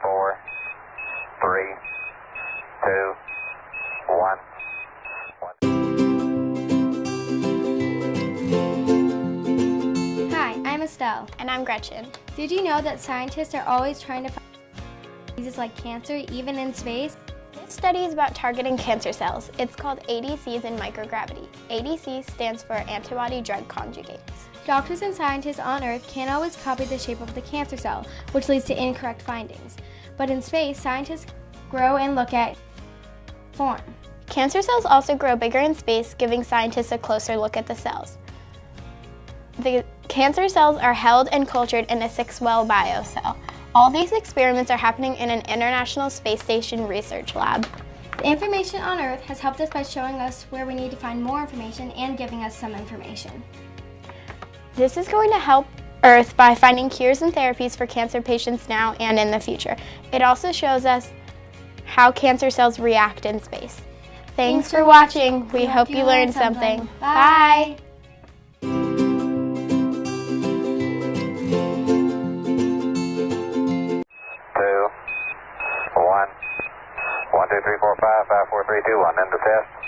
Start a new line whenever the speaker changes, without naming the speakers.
4, 3, 2, 1.
Hi, I'm Estelle.
And I'm Gretchen.
Did you know that scientists are always trying to find diseases like cancer, even in space?
This study is about targeting cancer cells. It's called ADCs in microgravity. ADC stands for antibody-drug conjugates.
Doctors and scientists on Earth can't always copy the shape of the cancer cell, which leads to incorrect findings. But in space, scientists grow and look at form.
Cancer cells also grow bigger in space, giving scientists a closer look at the cells. The cancer cells are held and cultured in a 6-well biocell. All these experiments are happening in an International Space Station research lab.
The information on Earth has helped us by showing us where we need to find more information and giving us some information.
This is going to help Earth by finding cures and therapies for cancer patients now and in the future. It also shows us how cancer cells react in space. Thanks for watching. We hope you learned something. Bye.
1, 2, 3, 4, 5, 5, 4, 3, 2, 1. End the test.